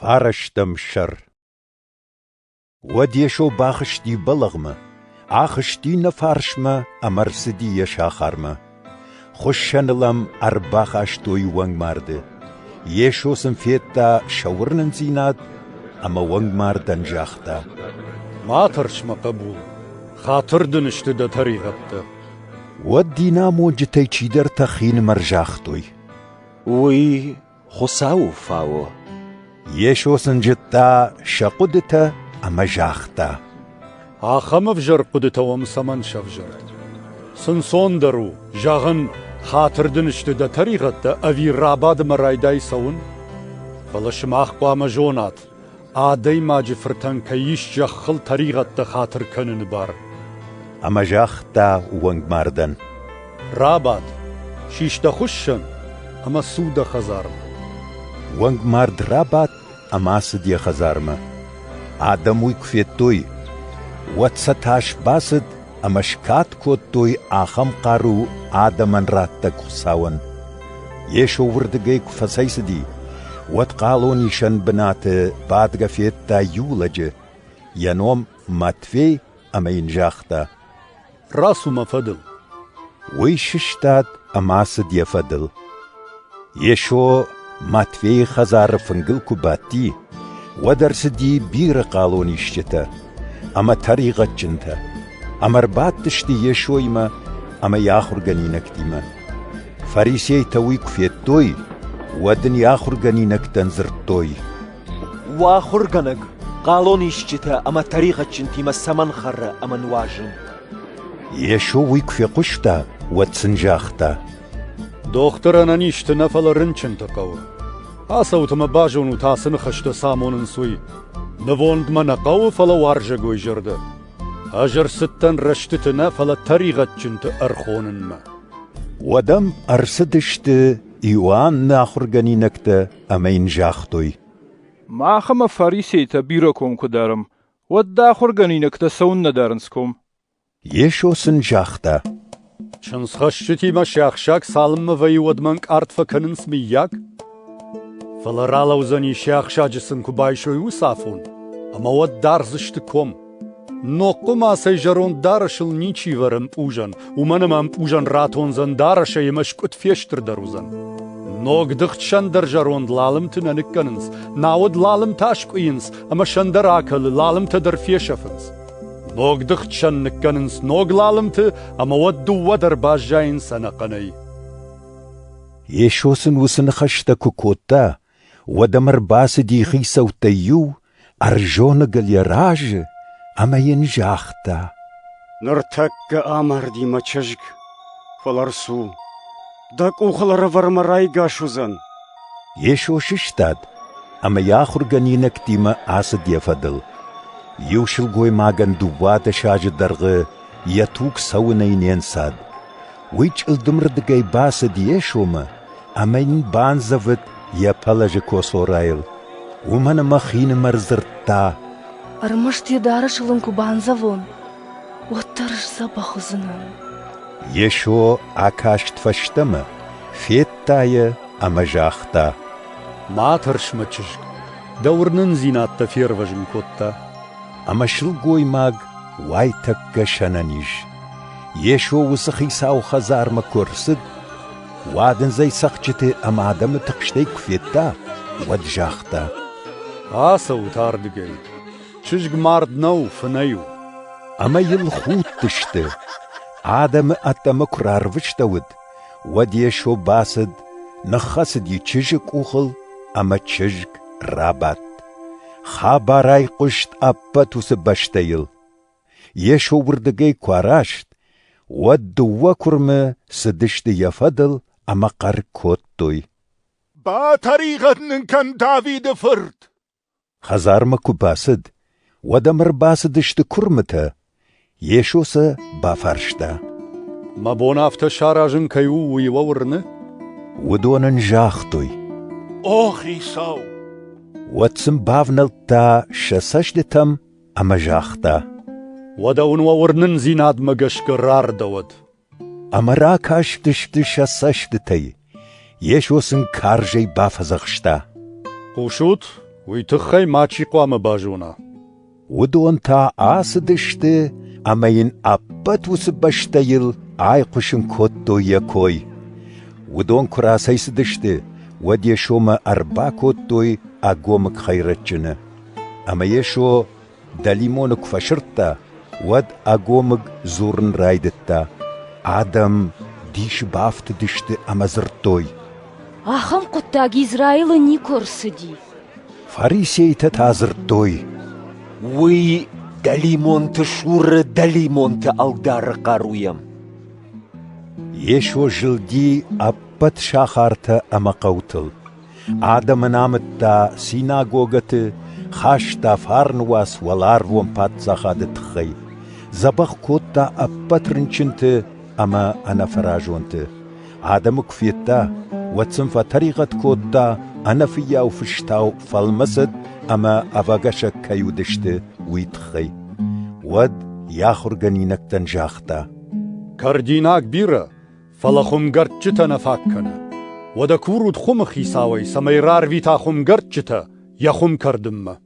فارشتم شر وديشو باخشتي بلغمة آخشتي نفارشمة أمرسدي يشاخرمة خشنلم أرباخ أشتوي وانگ مارده يشو سنفيتا شورنن زينات أما وانگ ماردن جاختا ما ترشمة قبول خاطر دنشت دا طريقت ودينا موجتي چيدر تخين مرجاختوي وي خساو فاو يشو سنجتا شقدتا أما جاختا آخم فجر قدتا ومسمن شفجر سنسون درو جاغن خاطر دنشت دا طريقت أوي راباد مرايداي سون فلشماخ قوام جونات آدي ما جفرتن كيش جخل طريقت خاطر كنن بار أما جاختا وانگ ماردن راباد شيش دا خشن أما سود خزارم وانگ مارد راباد أما سدي خزارما آدم ويكفيتوي واتستاش باسد أما شكات كوتوي آخم قارو آدمان راتك خساون يشو وردقيك فسيسدي واتقالوني شن بنات بعد غفيتا يولج ينوم ماتفي أما ينجاختا راسو ما فضل ويششتات أما سدي فضل يشو ماتفي خزار فنگل كباتي ودرسدي بير قالوني شتا أما طريقة جنتا أما ربات تشتي يشويما أما ياخر غنينك ديما فريسي تويك فيتوي ودن ياخر غنينك تنزرتوي واخر غنق قالوني شتا أما طريقة جنتي ما سمن خر أما نواجن يشو ويك في قشتا واتسنجاختا دختر أنا نيشت نفل رنچن تقو آسوت ما باجون تاسن خشت سامون سوي نفوند ما نقو فلا وارجا قوي جرده أجر ستن رشتتنا فلا طريقة جنت أرخونن ما ودم أرسدشت إيوان ناخر غنينكتا أما ينجاختوي ما خم فريسي تبيركم كدارم ودا خرغنينك تسون ندارنسكم يشو سنجاختا شنس خشتي ما شاخشاك سالم في ودمنك أرد فكننس مياك فلا رالو زني شاخشا جسن كبايشوي وصافون أما ود دارزشتكم نوقو ما سيجرون دارشل نيچي ورم پوجن ومنم پوجن راتون زن دارشه يمشكت فيشتر دروزن نوق دختشن در جرون لالم تننكننس ناود لالم تاشكوينس أما شندر آكل لالم تدر فيشفنس نوق دختشن نكننس نوق لالم ت أما ودو ودر باجاين سنقني يشوسن وسن خشتا كوكوتا ودمر باس دي خيسا وتيو أرجون قل يراج أما ينجاختا نرتك آمر دي ما چشق فلرسو داك اوخل رفرمراي غاشوزن يشو ششتاد أما ياخر غنينك ديما آسد يفضل يوشل قوي ماغن دوبات شاج درغ يتوك سونين ينساد ويج الدمر دقاي باس ديشوما أما ين بانزفت يبالج كوسورايل ومن مخين مرزرتا أرمشت يدارش لنكو بانزفون وطرش زبخزنن يشو آكاشت فشتما فيتايا أما جاختا ما ترش ما چشق دورنن زينات تفير وجن كوتا أما شلقوي ماغ واي تكا شنانيش يشو وسخي ساو خزار ما كورسد وادن زي سخجتي أما عدم تقشتيك فيتا ود جاختا آسو تاردقاي چشق مارد نو فنيو أما يلخوت تشت آدم أتما كرار وشتود ود يشو باسد نخصد يچشق اوخل أما چشق رابط خاباراي قشت أبا تسبشتيل يشو وردقاي كواراشت ود وكرم سدشت يفضل أما قر كوتوي با طريقة نكن داويد فرد خزار مكو باسد ودمر باسدشت كرمتا يشوسا بافرشتا ما بونافت شاراجن كيو ويورن ودونن جاختوي أوخي ساو واتسم بافنلتا شسشدتم أما جاختا ودون وورنن زيناد مگش قرار دود أما راكاش تشت شسشدتي يشوسن كارجي بافزغشتا قوشوت ويتخي ماتشي قوام باجونا ودون تا آسدشت أمين أبت وسبشتيل عايقشن كوتو يكوي ودون كراسي سدشت ودي شوما أربع كوتوي أقومك خيرتشنا أما يشو دليمونك فشرتا ود أقومك زورن رايدتا آدم ديش بافت دشت أما زرتوي Ахам құттаг Израилы не көрсіді. فاريسي تتازرتوي وي دليمون تشور دليمون تألدار قارويم يشو جلدي أبت شاخارتا أما قوتل آدم نامتا سيناغوغت خاشتا فارنواس والارفون بات زخادت خي زبخ كوتا أبت رنشنت أما أنا فراجونت آدم كفيتا واتسنفا طريقة كوتا أنا فيا وفشتاو فالمسد أما أفاقشا كيودشت ويتخي ود ياخر غنينك تنجاختا كارديناك بيرا فلخم قرتشتا نفاكنا ودكورود خم خيساوي سميرار فيتا خم قرتشتا يخم كردم